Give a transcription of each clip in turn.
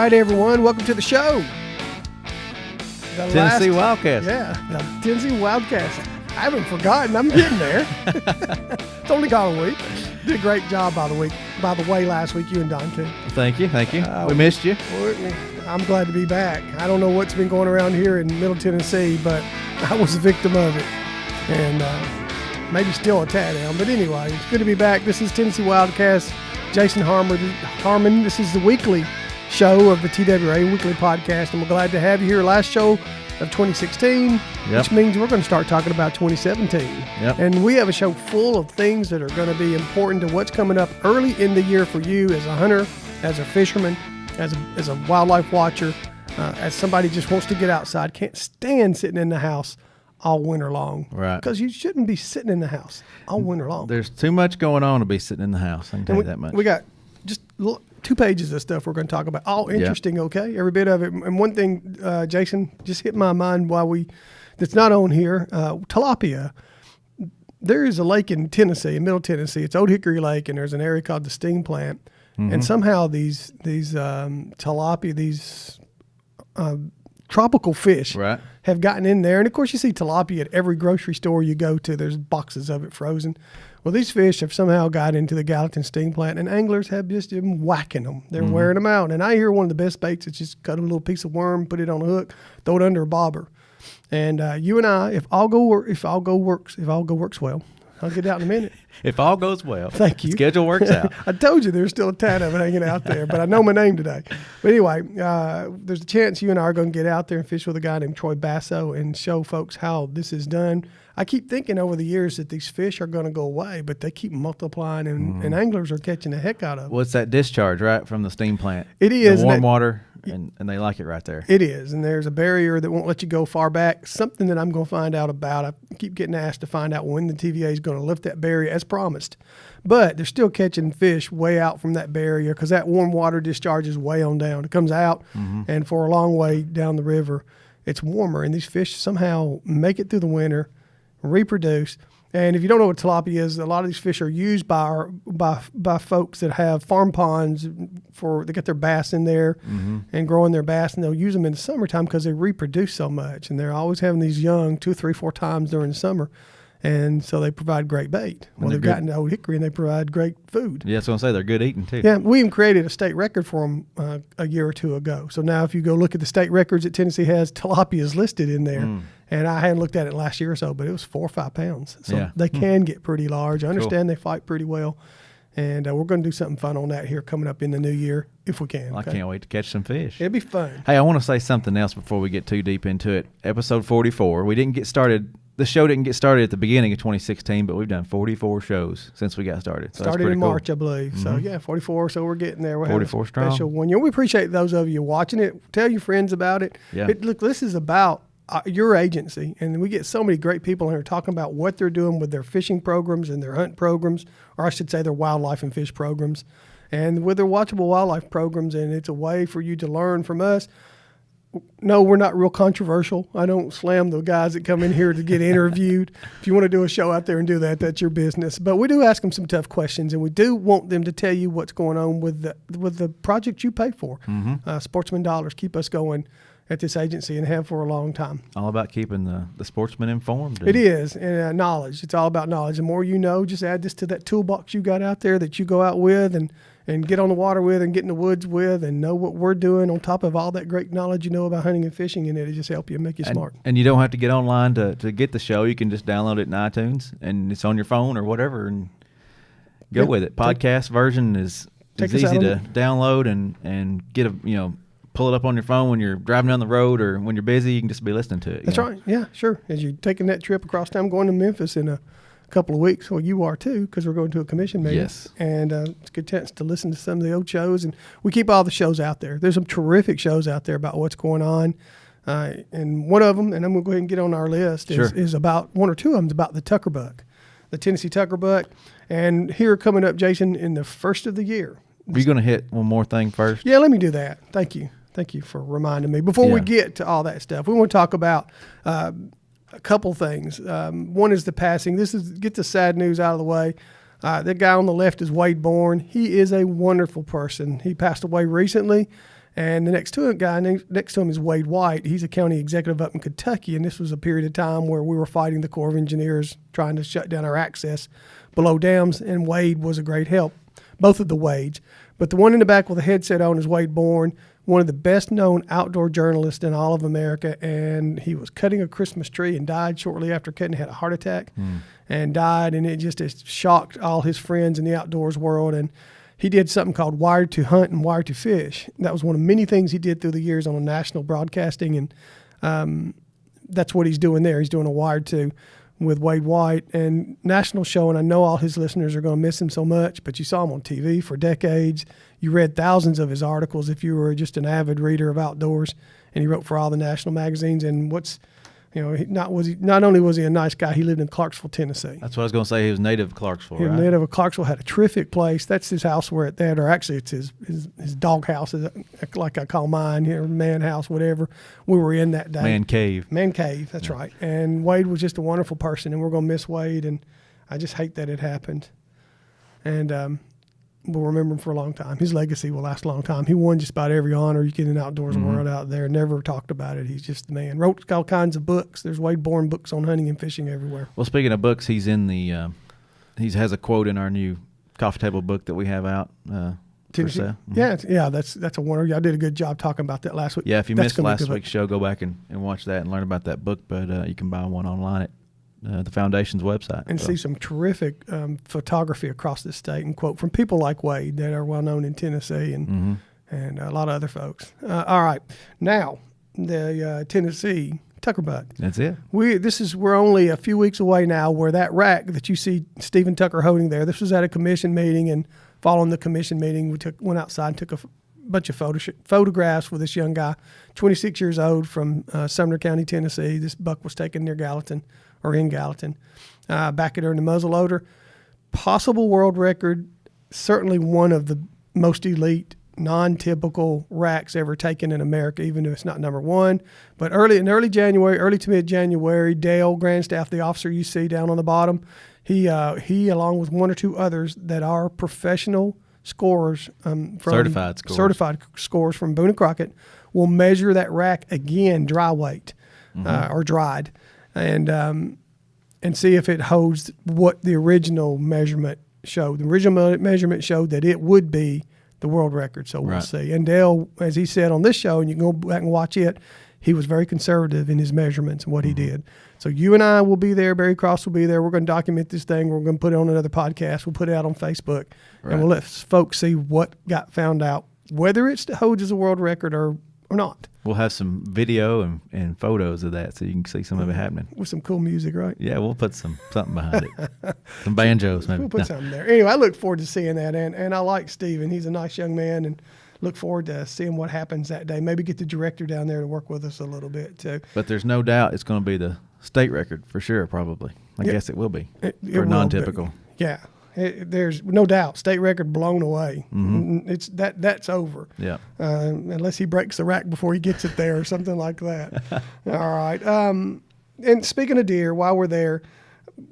right, everyone. Welcome to the show. Tennessee WildCast. Yeah, the Tennessee WildCast. I haven't forgotten. I'm getting there. It's only gone a week. Did a great job, by the way, last week, you and Don, too. Thank you. We missed you. I'm glad to be back. I don't know what's been going around here in Middle Tennessee, but I was a victim of it. And maybe still a tad down. But anyway, it's good to be back. This is Tennessee WildCast. Jason Harmon. This is the weekly show of the TWA Weekly Podcast, and we're glad to have you here. Last show of 2016, which means we're going to start talking about 2017. And we have a show full of things that are going to be important to what's coming up early in the year for you as a hunter, as a fisherman, as a wildlife watcher, as somebody just wants to get outside, can't stand sitting in the house all winter long. Right. Because you shouldn't be sitting in the house all winter long. There's too much going on to be sitting in the house. I can tell you that much. We got just 2 pages of stuff we're going to talk about. All interesting, okay? Every bit of it. And one thing, Jason, just hit my mind that's not on here, tilapia. There is a lake in Tennessee, in Middle Tennessee. It's Old Hickory Lake, and there's an area called the Steam Plant. Mm-hmm. And somehow these tilapia, tropical fish have gotten in there. And, of course, you see tilapia at every grocery store you go to. There's boxes of it frozen. Well, these fish have somehow got into the Gallatin Steam Plant, and anglers have just been whacking them. They're wearing them out. And I hear one of the best baits is just cut a little piece of worm, put it on a hook, throw it under a bobber. And you and I, if all works well, I'll get out in a minute. If all goes well. Thank you. Schedule works out. I told you there's still a tad of it hanging out there, but I know my name today. But anyway, there's a chance you and I are going to get out there and fish with a guy named Troy Basso and show folks how this is done. I keep thinking over the years that these fish are going to go away, but they keep multiplying, and anglers are catching the heck out of them. Well, it's that discharge, right, from the steam plant. It is. The warm water, and they like it right there. It is, and there's a barrier that won't let you go far back, something that I'm going to find out about. I keep getting asked to find out when the TVA is going to lift that barrier as promised. But they're still catching fish way out from that barrier because that warm water discharges way on down. It comes out, and for a long way down the river, it's warmer, and these fish somehow make it through the winter, reproduce. And if you don't know what tilapia is, a lot of these fish are used by folks that have farm ponds they get their bass in there and growing their bass, and they'll use them in the summertime because they reproduce so much, and they're always having these young 2, 3, 4 times during the summer. And so they provide great bait. Well, they've gotten to Old Hickory, and they provide great food. Yeah, that's what I'm saying. They're good eating, too. Yeah, we even created a state record for them a year or two ago. So now if you go look at the state records that Tennessee has, tilapia is listed in there. And I hadn't looked at it last year or so, but it was 4 or 5 pounds. So they can get pretty large. I understand they fight pretty well. And we're going to do something fun on that here coming up in the new year if we can. Well, I can't wait to catch some fish. It'll be fun. Hey, I want to say something else before we get too deep into it. Episode 44. We didn't get started. The show didn't get started at the beginning of 2016, but we've done 44 shows since we got started. So started in cool. March, I believe. So, 44. So we're getting there. We'll 44 have a strong. special one. We appreciate those of you watching it. Tell your friends about it. Yeah. Look, this is about your agency, and we get so many great people here talking about what they're doing with their fishing programs and their hunt programs, or I should say their wildlife and fish programs, and with their watchable wildlife programs, and it's a way for you to learn from us. No, we're not real controversial. I don't slam the guys that come in here to get interviewed. If you want to do a show out there and do that, that's your business. But we do ask them some tough questions, and we do want them to tell you what's going on with the project you pay for. Sportsman dollars keep us going at this agency and have for a long time. All about keeping the sportsman informed. It is, and knowledge. It's all about knowledge. The more you know, just add this to that toolbox you got out there that you go out with and get on the water with and get in the woods with and know what we're doing on top of all that great knowledge you know about hunting and fishing, and it'll just help you and make you smart. And you don't have to get online to get the show. You can just download it in iTunes, and it's on your phone or whatever, and go with it. Podcast version is easy to download and get pull it up on your phone when you're driving down the road or when you're busy. You can just be listening to it. That's right. Yeah, sure. As you're taking that trip across town, going to Memphis in a couple of weeks. Well, you are too, because we're going to a commission meeting. Yes. And it's a good chance to listen to some of the old shows. And we keep all the shows out there. There's some terrific shows out there about what's going on. And one of them, and I'm going to go ahead and get on our list, is about one or two of them is about the Tucker buck, the Tennessee Tucker buck. And here coming up, Jason, in the first of the year. Are you going to hit one more thing first? Yeah, let me do that. Thank you. Thank you for reminding me. Before we get to all that stuff, we want to talk about a couple things. One is the passing. Get the sad news out of the way. The guy on the left is Wade Bourne. He is a wonderful person. He passed away recently, And the next to him is Wade White. He's a county executive up in Kentucky, and this was a period of time where we were fighting the Corps of Engineers trying to shut down our access below dams, and Wade was a great help, both of the Wades. But the one in the back with a headset on is Wade Bourne, one of the best-known outdoor journalists in all of America, and he was cutting a Christmas tree and died shortly after cutting. Had a heart attack and died, and it just has shocked all his friends in the outdoors world. And he did something called Wired to Hunt and Wired to Fish. That was one of many things he did through the years on a national broadcasting, and that's what he's doing there. He's doing a Wired to with Wade White and national show, and I know all his listeners are going to miss him so much, but you saw him on TV for decades. You read thousands of his articles if you were just an avid reader of outdoors, and he wrote for all the national magazines. And not only was he a nice guy, he lived in Clarksville, Tennessee. That's what I was going to say. He was native of Clarksville, He was right? native of Clarksville, had a terrific place. That's his house where it's at, or actually it's his dog house, like I call mine here, man house, whatever. We were in that day. Man cave, that's right. And Wade was just a wonderful person, and we're going to miss Wade, and I just hate that it happened. And we'll remember him for a long time. His legacy will last a long time. He won just about every honor you get in the outdoors world out there. Never talked about it. He's just the man. Wrote all kinds of books. There's Wade Bourne books on hunting and fishing everywhere. Well, speaking of books, he's in the he has a quote in our new coffee table book that we have out. Tennessee. Mm-hmm. Yeah, that's a wonder. I did a good job talking about that last week. Yeah, if you missed last week's show, go back and watch that and learn about that book. But you can buy one online at the foundation's website. And see some terrific photography across the state, and quote from people like Wade that are well known in Tennessee and a lot of other folks. All right, now the Tennessee Tuckerbuck. That's it. We're only a few weeks away now where that rack that you see Stephen Tucker holding there. This was at a commission meeting, and following the commission meeting, we went outside and took a bunch of photographs with this young guy, 26 years old from Sumner County, Tennessee. This buck was taken near Gallatin. Or in Gallatin, back at her in the muzzleloader. Possible world record, certainly one of the most elite, non-typical racks ever taken in America, even if it's not number one. But early to mid-January, Dale Grandstaff, the officer you see down on the bottom, he along with one or two others that are professional scorers, from certified scorers from Boone and Crockett, will measure that rack again, dry weight or dried. And see if it holds what the original measurement showed. The original measurement showed that it would be the world record, so we'll see. And Dale, as he said on this show, and you can go back and watch it, he was very conservative in his measurements and what he did. So you and I will be there. Barry Cross will be there. We're going to document this thing. We're going to put it on another podcast. We'll put it out on Facebook, and we'll let folks see what got found out, whether it holds as a world record or not. We'll have some video and photos of that so you can see some of it happening. With some cool music, right? Yeah, we'll put something behind it. Some banjos, maybe. We'll put something there. Anyway, I look forward to seeing that, and I like Steven. He's a nice young man, and look forward to seeing what happens that day. Maybe get the director down there to work with us a little bit, too. But there's no doubt it's going to be the state record for sure, probably. I guess it will be for non-typical. Yeah. There's no doubt. State record blown away. It's that's over. Yeah. Unless he breaks the rack before he gets it there or something like that. All right. And speaking of deer, while we're there,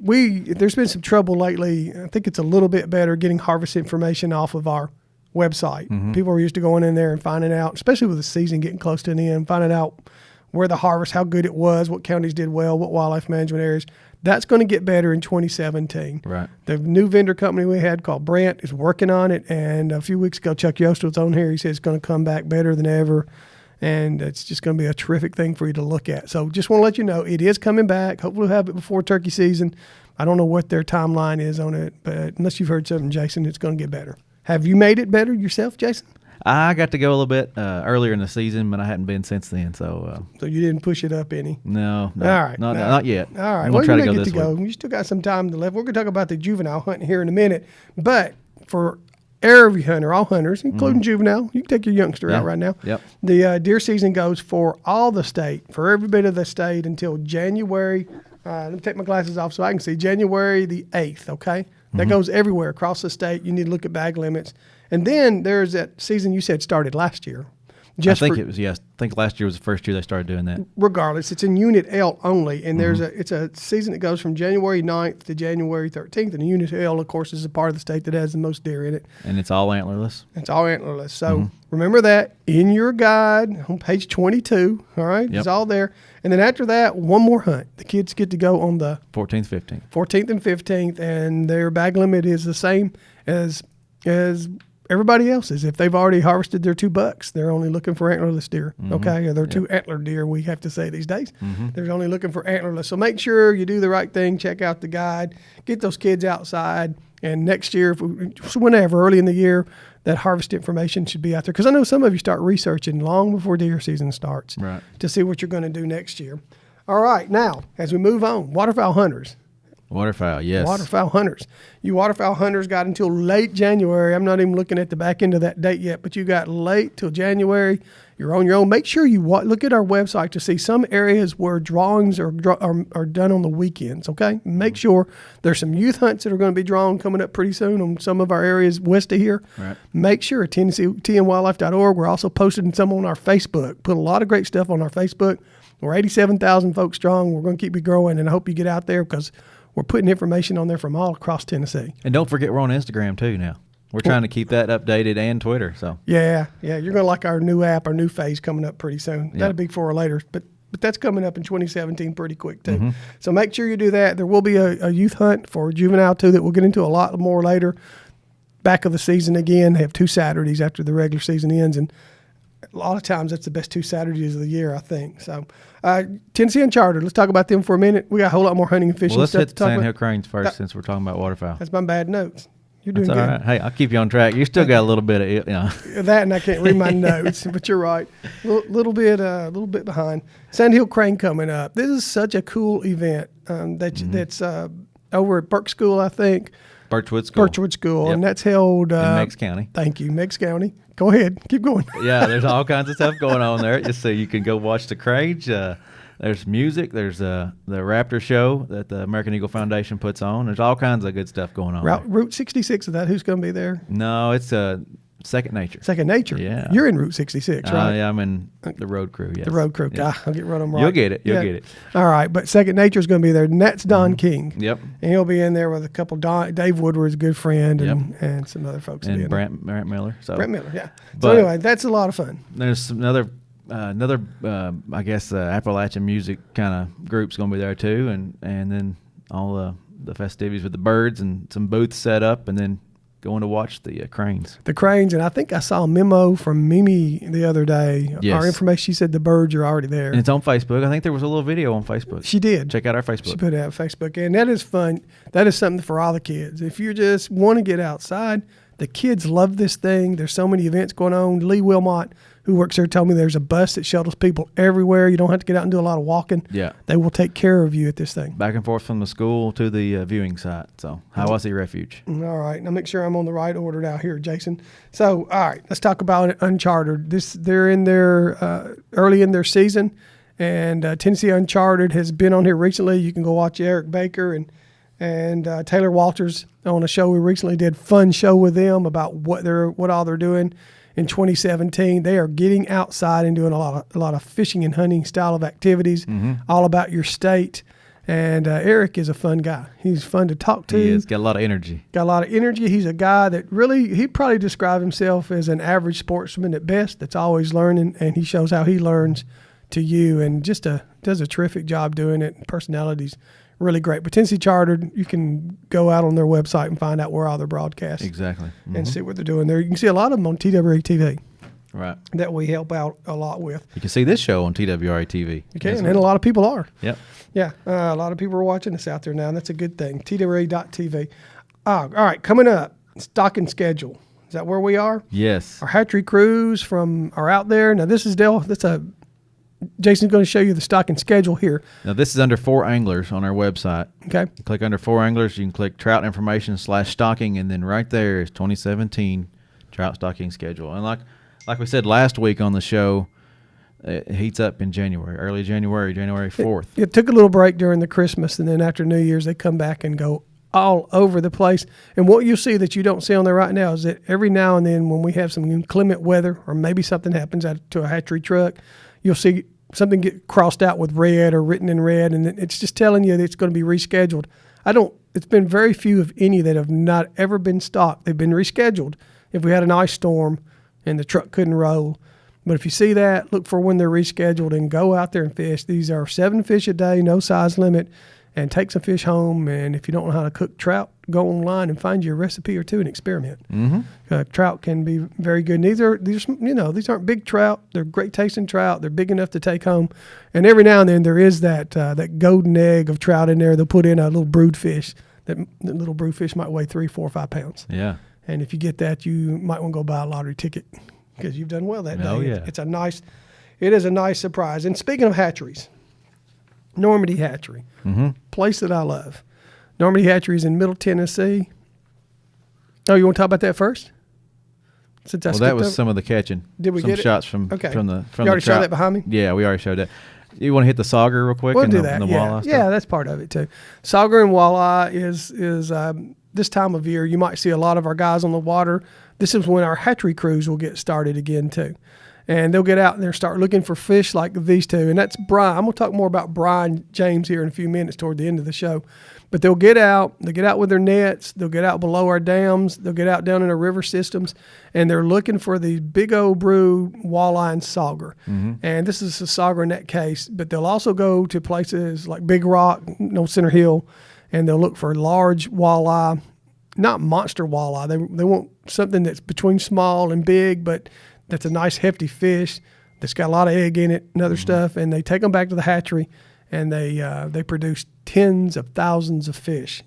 there's been some trouble lately. I think it's a little bit better getting harvest information off of our website. People are used to going in there and finding out, especially with the season getting close to the end, finding out where the harvest, how good it was, what counties did well, what wildlife management areas. That's going to get better in 2017. Right. The new vendor company we had called Brent is working on it. And a few weeks ago, Chuck Yost was on here. He said it's going to come back better than ever. And it's just going to be a terrific thing for you to look at. So just want to let you know it is coming back. Hopefully we'll have it before turkey season. I don't know what their timeline is on it, but unless you've heard something, Jason, it's going to get better. Have you made it better yourself, Jason? I got to go a little bit earlier in the season, but I hadn't been since then. So you didn't push it up any? No. All right. Not yet. All right. I'm going to try to go this week. You still got some time to left. We're going to talk about the juvenile hunting here in a minute. But for every hunter, all hunters, including juvenile, you can take your youngster out right now. Yep. The deer season goes for all the state, for every bit of the state until January. Let me take my glasses off so I can see. January the 8th, okay? That goes everywhere across the state. You need to look at bag limits. And then there's that season you said started last year. Just I think last year was the first year they started doing that. Regardless, it's in Unit L only, and it's a season that goes from January 9th to January 13th, and Unit L, of course, is a part of the state that has the most deer in it. And it's all antlerless. It's all antlerless. So remember that in your guide on page 22, all right? Yep. It's all there. And then after that, one more hunt. The kids get to go on the 14th, 15th. 14th and 15th, and their bag limit is the same as everybody else's. If they've already harvested their 2 bucks, they're only looking for antlerless deer, okay? Or they're 2 antler deer, we have to say these days. They're only looking for antlerless. So make sure you do the right thing. Check out the guide. Get those kids outside. And next year, whenever, early in the year, that harvest information should be out there. Because I know some of you start researching long before deer season starts to see what you're going to do next year. All right, now, as we move on, waterfowl hunters. Waterfowl, yes. Waterfowl hunters. You waterfowl hunters got until late January. I'm not even looking at the back end of that date yet, but you got late till January. You're on your own. Make sure you look at our website to see some areas where drawings are done on the weekends, okay? Make sure there's some youth hunts that are going to be drawn coming up pretty soon on some of our areas west of here. Right. Make sure at TNWildlife.org. We're also posting some on our Facebook. Put a lot of great stuff on our Facebook. We're 87,000 folks strong. We're going to keep it growing, and I hope you get out there because we're putting information on there from all across Tennessee. And don't forget we're on Instagram too now. We're trying to keep that updated and Twitter. So yeah, you're going to like our new app, our new phase coming up pretty soon. That'll be for later, but that's coming up in 2017 pretty quick too. So make sure you do that. There will be a youth hunt for juvenile too that we'll get into a lot more later. Back of the season again. They have 2 Saturdays after the regular season ends, and a lot of times that's the best 2 Saturdays of the year, I think. So Tennessee Unchartered, let's talk about them for a minute. We got a whole lot more hunting and fishing let's stuff hit to the talk Sandhill about. Cranes first since we're talking about waterfowl. That's my bad notes. You're doing That's all good. right. Hey, I'll keep you on track. You still got a little bit of That, and I can't read my notes, but you're right. Little bit behind. Sandhill Crane coming up. This is such a cool event that's over at Burke School, I think. Birchwood School. And that's held in Meigs County. Thank you, Meigs County. Go ahead, keep going. Yeah, there's all kinds of stuff going on there. Just so you can go watch the cranes. There's music. There's the Raptor show that the American Eagle Foundation puts on. There's all kinds of good stuff going on. Route 66, is that who's going to be there? No, it's Second Nature. Second Nature. Yeah. You're in Route 66, right? Yeah, I'm in the road crew. Yes. The road crew. Yeah. I'll get rid of them right. You'll get it. You'll get it. All right, but Second Nature is going to be there, and that's Don King. Yep. And he'll be in there with a couple. Dave Woodward's a good friend, and some other folks. And Brent Miller. So Brent Miller, yeah. So anyway, that's a lot of fun. There's another I guess Appalachian music kind of group's going to be there too, and then all the festivities with the birds and some booths set up, and then going to watch the cranes. The cranes, and I think I saw a memo from Mimi the other day. Yes. Our information, she said the birds are already there. And it's on Facebook. I think there was a little video on Facebook. She did. Check out our Facebook. She put it out on Facebook, and that is fun. That is something for all the kids. If you just want to get outside, the kids love this thing. There's so many events going on. Lee Wilmot, who works there, told me there's a bus that shuttles people everywhere. You don't have to get out and do a lot of walking. Yeah. They will take care of you at this thing. Back and forth from the school to the viewing site. So, Hiawassee Refuge. All right. Now make sure I'm on the right order now here, Jason. So, all right, let's talk about Unchartered. They're in their early in their season, and Tennessee Unchartered has been on here recently. You can go watch Eric Baker and Taylor Walters on a show we recently did. Fun show with them about what all they're doing in 2017. They are getting outside and doing a lot of fishing and hunting style of activities, all about your state. And Eric is a fun guy. He's fun to talk to. He is. Got a lot of energy. He's a guy that really, he'd probably describe himself as an average sportsman at best that's always learning, and he shows how he learns to you, and just does a terrific job doing it. Personality's really great. But Tennessee Chartered, you can go out on their website and find out where all their broadcasts Exactly. and see what they're doing there. You can see a lot of them on TWA TV. Right. That we help out a lot with. You can see this show on TWRA TV. You can, and a lot of people are. Yep. Yeah, a lot of people are watching us out there now, and that's a good thing. TWA.TV. All right, coming up, stock and schedule. Is that where we are? Yes. Our hatchery crews are out there. Now, this is Jason's going to show you the stock and schedule here. Now, this is under 4 Anglers on our website. Okay. You click under 4 Anglers. You can click trout information /stocking, and then right there is 2017 trout stocking schedule. And like we said last week on the show, it heats up in January, early January 4th. It took a little break during the Christmas, and then after New Year's, they come back and go all over the place. And what you'll see that you don't see on there right now is that every now and then when we have some inclement weather or maybe something happens out to a hatchery truck, you'll see something get crossed out with red or written in red, and it's just telling you that it's going to be rescheduled. It's been very few, if any, that have not ever been stocked. They've been rescheduled if we had an ice storm and the truck couldn't roll. But if you see that, look for when they're rescheduled and go out there and fish. These are 7 fish a day, no size limit, and take some fish home. And if you don't know how to cook trout, go online and find you a recipe or two and experiment. Mm-hmm. Trout can be very good. And these aren't big trout. They're great tasting trout. They're big enough to take home. And every now and then there is that golden egg of trout in there. They'll put in a little brood fish. That little brood fish might weigh 3, 4, 5 pounds. Yeah. And if you get that, you might want to go buy a lottery ticket because you've done well that day. Oh, yeah. It is a nice surprise. And speaking of hatcheries, Normandy Hatchery, place that I love. Normandy Hatchery is in Middle Tennessee. Oh, you want to talk about that first? That was some of the catching. Did we some get shots it? from Okay. from the You already showed that behind me? Yeah, we already showed that. You want to hit the sauger real quick? We'll and do the, that. And the walleye stuff? Yeah, that's part of it too. Sauger and walleye is this time of year. You might see a lot of our guys on the water. This is when our hatchery crews will get started again too. And they'll get out and they'll start looking for fish like these two. And that's Brian. I'm going to talk more about Brian James here in a few minutes toward the end of the show. But they'll get out with their nets, they'll get out below our dams, they'll get out down in our river systems, and they're looking for these big old brood walleye and sauger. And this is a sauger in that case, but they'll also go to places like Big Rock, Center Hill, and they'll look for large walleye, not monster walleye. They want something that's between small and big, but that's a nice hefty fish that's got a lot of egg in it and other stuff, and they take them back to the hatchery, and they produce tens of thousands of fish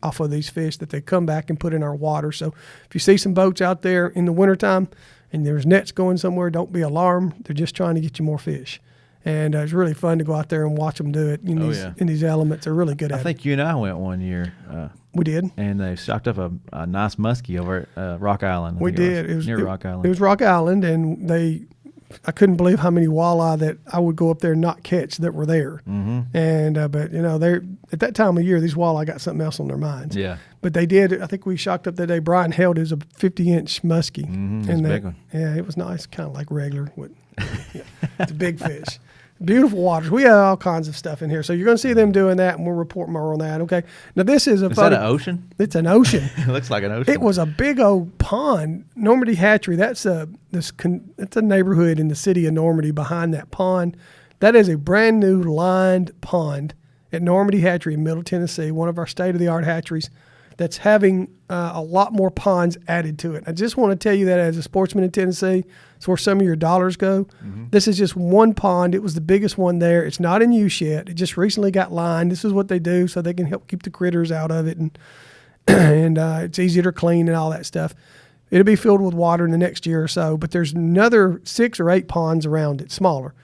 off of these fish that they come back and put in our water. So if you see some boats out there in the wintertime and there's nets going somewhere, don't be alarmed. They're just trying to get you more fish. And it's really fun to go out there and watch them do it in these elements. They're really good at it. I think you and I went one year. We did. And they shocked up a nice muskie over at Rock Island. We did. It was near Rock Island. It was Rock Island, and I couldn't believe how many walleye that I would go up there and not catch that were there. And but they're at that time of year, these walleye got something else on their minds. Yeah. But they did. I think we shocked up that day. Brian held his a 50-inch muskie, and a big one. Yeah, it was nice, kind of like regular. It's a big fish. Beautiful waters. We have all kinds of stuff in here. So you're going to see them doing that, and we'll report more on that. Okay. Now, this is a photo. Is that an ocean? It's an ocean. It looks like an ocean. It was a big old pond. Normandy Hatchery, that's a neighborhood in the city of Normandy behind that pond. That is a brand new lined pond at Normandy Hatchery in Middle Tennessee, one of our state-of-the-art hatcheries that's having a lot more ponds added to it. I just want to tell you that as a sportsman in Tennessee, it's where some of your dollars go. This is just one pond. It was the biggest one there. It's not in use yet. It just recently got lined. This is what they do so they can help keep the critters out of it, and it's easier to clean and all that stuff. It'll be filled with water in the next year or so, but there's another 6 or 8 ponds around it, smaller,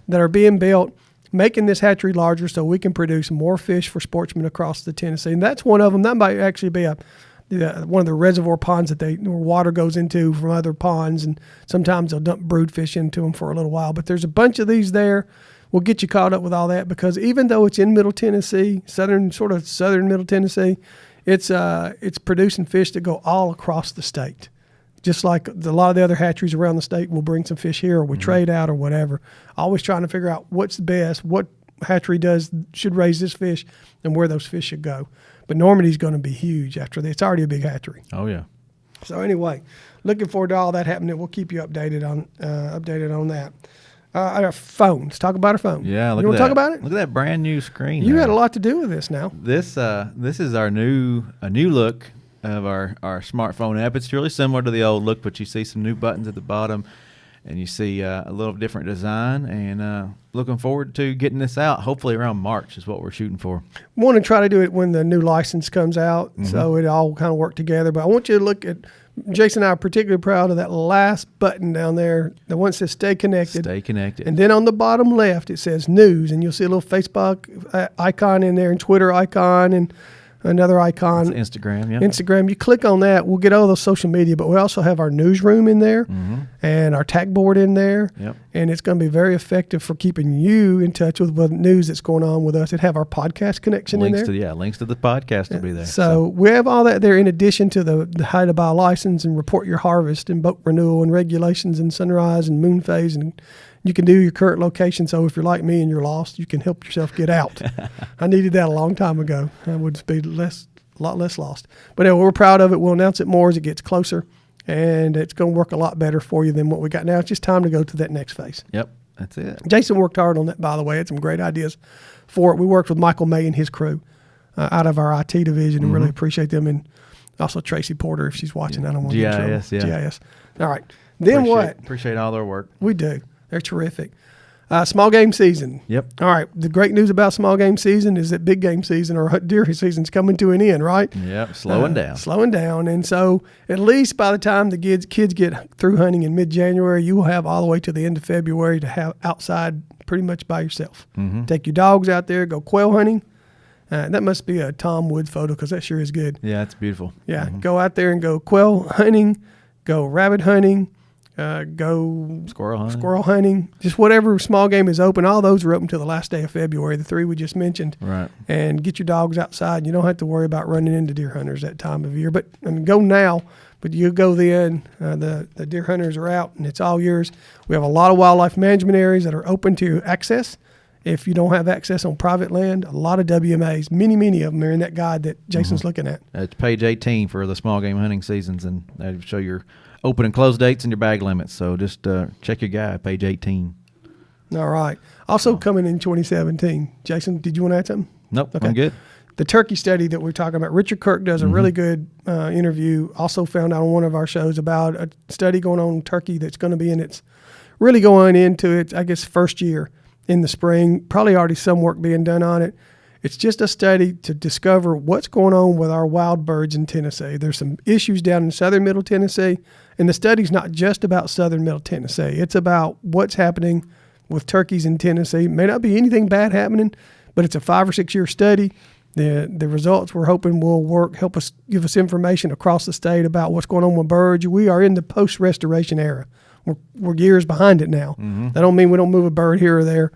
that are being built, making this hatchery larger so we can produce more fish for sportsmen across the Tennessee. And that's one of them. That might actually be one of the reservoir ponds where water goes into from other ponds, and sometimes they'll dump brood fish into them for a little while. But there's a bunch of these there. We'll get you caught up with all that, because even though it's in Middle Tennessee, southern Middle Tennessee, it's producing fish that go all across the state. Just like a lot of the other hatcheries around the state will bring some fish here, or we trade out or whatever. Always trying to figure out what's the best, what hatchery should raise this fish, and where those fish should go. But Normandy's going to be huge after this. It's already a big hatchery. Oh, yeah. So anyway, looking forward to all that happening. We'll keep you updated on that. Our phones. Talk about our phone. Yeah, you want to talk about it? Look at that brand new screen. You had a lot to do with this now. This is a new look of our smartphone app. It's really similar to the old look, but you see some new buttons at the bottom, and you see a little different design, and looking forward to getting this out. Hopefully around March is what we're shooting for. We want to try to do it when the new license comes out, so it all kind of work together. But I want you to look at, Jason and I are particularly proud of that last button down there, the one that says Stay Connected. Stay Connected. And then on the bottom left, it says News, and you'll see a little Facebook icon in there, and Twitter icon, and another icon. It's Instagram, yeah. Instagram. You click on that, we'll get all those social media, but we also have our newsroom in there and our tag board in there. Yep. And it's going to be very effective for keeping you in touch with the news that's going on with us. It have our podcast connection in there. Links to the podcast will be there. So we have all that there in addition to the how to buy a license and report your harvest and boat renewal and regulations and sunrise and moon phase, and you can do your current location. So if you're like me and you're lost, you can help yourself get out. I needed that a long time ago. I would be a lot less lost. But anyway, we're proud of it. We'll announce it more as it gets closer, and it's going to work a lot better for you than what we got now. It's just time to go to that next phase. Yep, that's it. Jason worked hard on that, by the way. Had some great ideas for it. We worked with Michael May and his crew out of our IT division, and really appreciate them. And also Tracy Porter, if she's watching. I don't want to get in trouble. GIS, yeah. GIS. All right. Then what? Appreciate all their work. We do. They're terrific. Small game season. Yep. All right. The great news about small game season is that big game season or deer season's coming to an end, right? Yep. Slowing down. Slowing down. And so at least by the time the kids get through hunting in mid-January, you will have all the way to the end of February to have outside pretty much by yourself. Take your dogs out there, go quail hunting. That must be a Tom Wood photo because that sure is good. Yeah, it's beautiful. Yeah. Go out there and go quail hunting, go rabbit hunting, go squirrel hunting, just whatever small game is open. All those are open till the last day of February, the 3 we just mentioned. Right. And get your dogs outside. You don't have to worry about running into deer hunters that time of year. But I mean, go now, but you go then. The deer hunters are out, and it's all yours. We have a lot of wildlife management areas that are open to access. If you don't have access on private land, a lot of WMAs, many of them are in that guide that Jason's looking at. It's page 18 for the small game hunting seasons, and they show your open and close dates and your bag limits. So just check your guide, page 18. All right. Also coming in 2017. Jason, did you want to add something? Nope, Okay. I'm good. The turkey study that we're talking about, Richard Kirk does a really good interview. Also found out on one of our shows about a study going on in turkey that's going to be really going into its, I guess, first year in the spring. Probably already some work being done on it. It's just a study to discover what's going on with our wild birds in Tennessee. There's some issues down in southern middle Tennessee, and the study's not just about southern middle Tennessee. It's about what's happening with turkeys in Tennessee. It may not be anything bad happening, but it's a 5 or 6 year study. The results we're hoping will help us give us information across the state about what's going on with birds. We are in the post-restoration era. We're years behind it now. That don't mean we don't move a bird here or there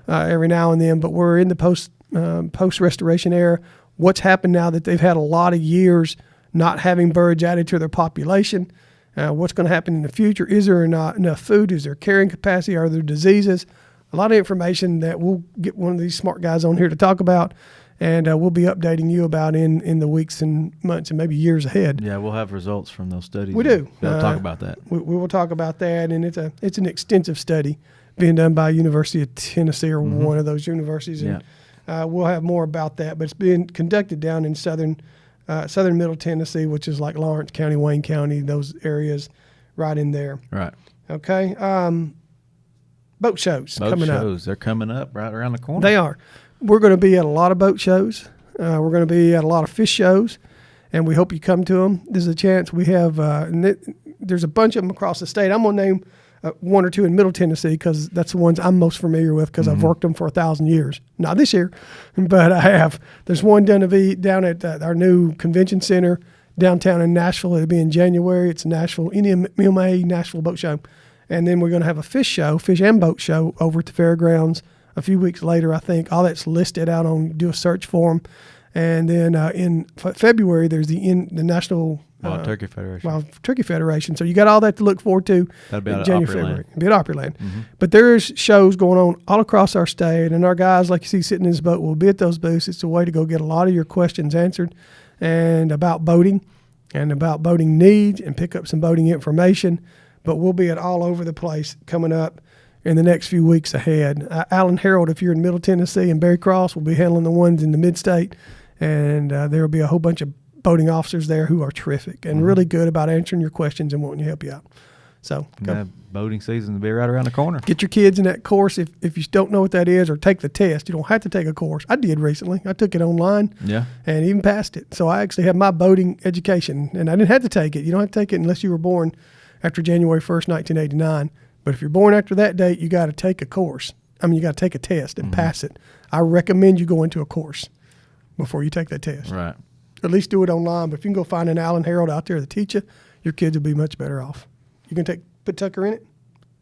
every now and then, but we're in the post-restoration era. What's happened now that they've had a lot of years not having birds added to their population? What's going to happen in the future? Is there not enough food? Is there carrying capacity? Are there diseases? A lot of information that we'll get one of these smart guys on here to talk about, and we'll be updating you about in the weeks and months and maybe years ahead. Yeah, we'll have results from those studies. We do. We'll talk about that. We will talk about that, and it's an extensive study being done by University of Tennessee or one of those universities. And we'll have more about that, but it's being conducted down in southern middle Tennessee, which is like Lawrence County, Wayne County, those areas right in there. Right. Okay. Boat shows coming up. They're coming up right around the corner. They are. We're going to be at a lot of boat shows. We're going to be at a lot of fish shows, and we hope you come to them. There's a chance we have, there's a bunch of them across the state. I'm going to name one or two in Middle Tennessee because that's the ones I'm most familiar with because I've worked them for 1,000 years. Not this year, but I have. There's one down at our new convention center downtown in Nashville. It'll be in January. It's Nashville, NMA Nashville Boat Show. And then we're going to have a fish and boat show over at the fairgrounds a few weeks later, I think. All that's listed out do a search for them. And then in February, there's the National Wild Turkey Federation. Wild Turkey Federation. So you got all that to look forward to. That'll be at January, Opryland. February. It'll be at Opryland. But there's shows going on all across our state, and our guys, like you see sitting in this boat, will be at those booths. It's a way to go get a lot of your questions answered and about boating and about boating needs and pick up some boating information. But we'll be at all over the place coming up in the next few weeks ahead. Alan Harold, if you're in Middle Tennessee, and Barry Cross will be handling the ones in the mid-state. And there will be a whole bunch of boating officers there who are terrific and really good about answering your questions and wanting to help you out. So boating season will be right around the corner. Get your kids in that course if you don't know what that is, or take the test. You don't have to take a course. I did recently. I took it online and even passed it. So I actually have my boating education, and I didn't have to take it. You don't have to take it unless you were born after January 1st, 1989. But if you're born after that date, you got to take a course. You got to take a test and pass it. I recommend you go into a course before you take that test. Right. at least do it online. But if you can go find an Allen Herald out there to teach you, your kids will be much better off. You can put Tucker in it?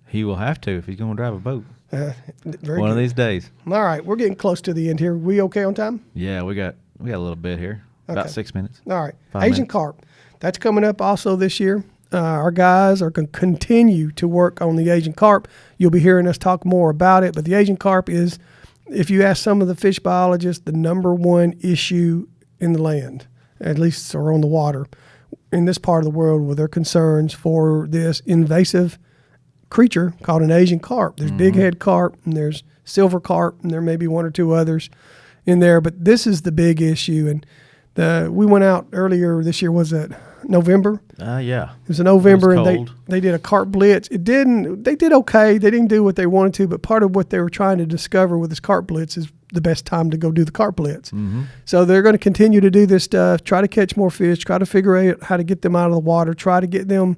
He will have to if he's going to drive a boat. Very One good. of these days. All right, we're getting close to the end here. We okay on time? Yeah, we got a little bit here. About 6 minutes. All right. 5 Asian minutes. carp. That's coming up also this year. Our guys are going to continue to work on the Asian carp. You'll be hearing us talk more about it. But the Asian carp is, if you ask some of the fish biologists, the number one issue in the land, at least or on the water, in this part of the world with their concerns for this invasive creature called an Asian carp. There's big head carp, and there's silver carp, and there may be one or two others in there. But this is the big issue. And we went out earlier this year, was it November? Yeah. It was in November, It was and cold. they did a carp blitz. They did okay. They didn't do what they wanted to, but part of what they were trying to discover with this carp blitz is the best time to go do the carp blitz. Mm-hmm. So they're going to continue to do this stuff, try to catch more fish, try to figure out how to get them out of the water, try to get them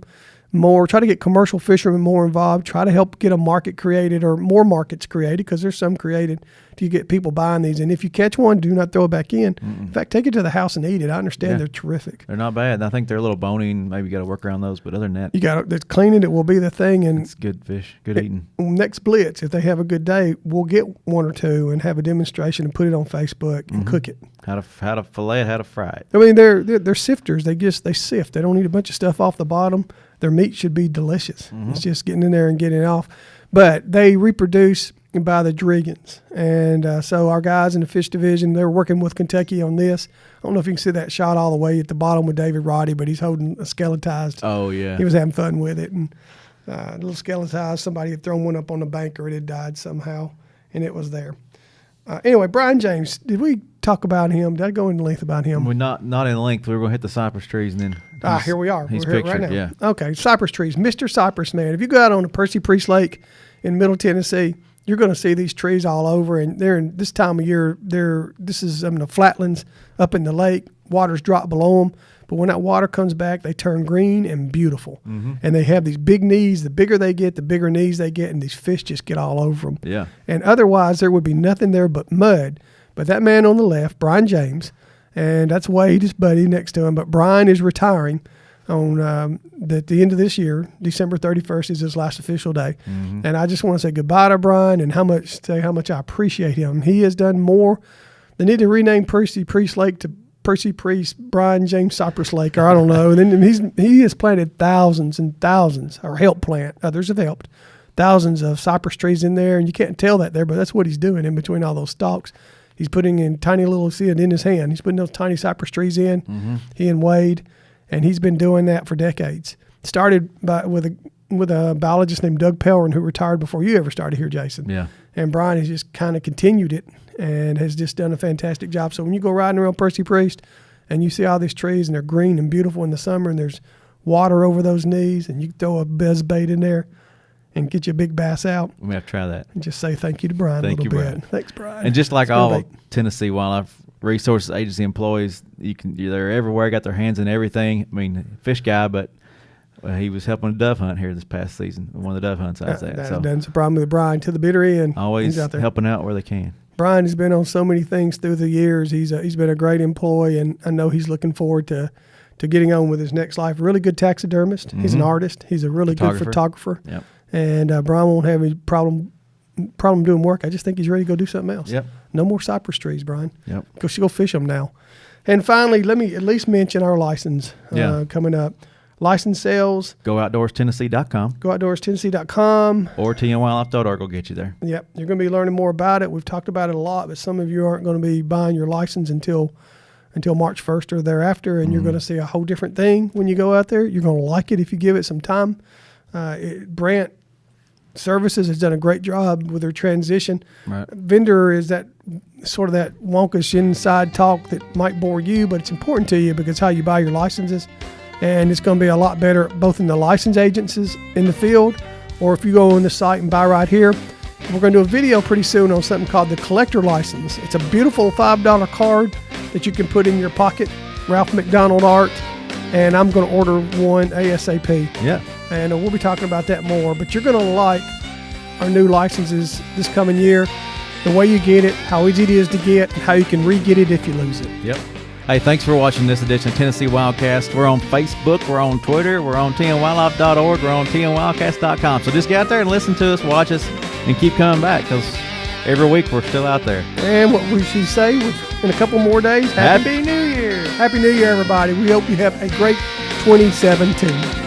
more, try to get commercial fishermen more involved, try to help get a market created or more markets created, because there's some created to get people buying these. And if you catch one, do not throw it back in. In fact, take it to the house and eat it. I understand they're terrific. They're not bad. I think they're a little bony, and maybe you got to work around those. But other than that, You got to cleaning it will be the thing. And it's good fish, good eating. next blitz, if they have a good day, we'll get one or two and have a demonstration and put it on Facebook and cook it. How to fillet it, how to fry it. I mean, they're sifters. They sift. They don't eat a bunch of stuff off the bottom. Their meat should be delicious. It's just getting in there and getting it off. But they reproduce by the driggins. And so our guys in the fish division, they're working with Kentucky on this. I don't know if you can see that shot all the way at the bottom with David Roddy, but he's holding a skeletized. Oh, yeah. He was having fun with it. And a little skeletized. Somebody had thrown one up on the bank, or it had died somehow, and it was there. Anyway, Brian James, did we talk about him? Did I go into length about him? We're not in length. We're going to hit the cypress trees, and then Here we are. He's We're here pictured, right now. yeah. Okay, cypress trees. Mr. Cypress Man. If you go out on the Percy Priest Lake in Middle Tennessee, you're going to see these trees all over. And they're in this time of year. This is the flatlands up in the lake. Water's dropped below them. But when that water comes back, they turn green and beautiful. And they have these big knees. The bigger they get, the bigger knees they get, and these fish just get all over them. Yeah. And otherwise, there would be nothing there but mud. But that man on the left, Brian James, and that's Wade, his buddy next to him. But Brian is retiring on at the end of this year. December 31st is his last official day. And I just want to say goodbye to Brian and how much I appreciate him. He has done more. They need to rename Percy Priest Lake to Percy Priest Brian James Cypress Lake, or I don't know. And then he has planted thousands and thousands, or helped plant. Others have helped. Thousands of cypress trees in there, and you can't tell that there, but that's what he's doing in between all those stalks. He's putting in tiny little, see it in his hand. He's putting those tiny cypress trees in, he and Wade, and he's been doing that for decades. Started with a biologist named Doug Pellerin, who retired before you ever started here, Jason. Yeah. And Brian has just kind of continued it and has just done a fantastic job. So when you go riding around Percy Priest and you see all these trees and they're green and beautiful in the summer and there's water over those knees and you throw a buzz bait in there and get you a big bass out. We may have to try that. And just say thank you to Brian Thank a little you, bit. Brian. Thanks, Brian. And just like Let's go all bait. Tennessee Wildlife Resources Agency employees, they're everywhere, got their hands in everything. I mean, fish guy, but he was helping a dove hunt here this past season, one of the dove hunts I was at. That So doesn't surprise me with Brian to the bitter end. always He's out there. helping out where they can. Brian has been on so many things through the years. He's been a great employee, and I know he's looking forward to getting on with his next life. Really good taxidermist. He's an artist. He's a really good photographer. Yep. And Brian won't have any problem doing work. I just think he's ready to go do something else. Yep. No more cypress trees, Brian. Yep. Go fish them now. And finally, let me at least mention our license coming up. License sales. GoOutdoorsTennessee.com GoOutdoorsTennessee.com. or TNWildlife.org will get you there. Yep. You're going to be learning more about it. We've talked about it a lot, but some of you aren't going to be buying your license until March 1st or thereafter, and you're going to see a whole different thing when you go out there. You're going to like it if you give it some time. Brant Services has done a great job with their transition. Right. Vendor is that sort of that wonkish inside talk that might bore you, but it's important to you because it's how you buy your licenses. And it's going to be a lot better both in the license agencies in the field, or if you go on the site and buy right here. We're going to do a video pretty soon on something called the collector license. It's a beautiful $5 card that you can put in your pocket, Ralph McDonald art, and I'm going to order one ASAP. Yeah. And we'll be talking about that more. But you're going to like our new licenses this coming year, the way you get it, how easy it is to get, and how you can re-get it if you lose it. Yep. Hey, thanks for watching this edition of Tennessee WildCast. We're on Facebook, we're on Twitter, we're on tnwildlife.org, we're on tnwildcast.com. So just get out there and listen to us, watch us, and keep coming back, because every week we're still out there. And what we should say in a couple more days, Happy New Year! Happy New Year, everybody. We hope you have a great 2017.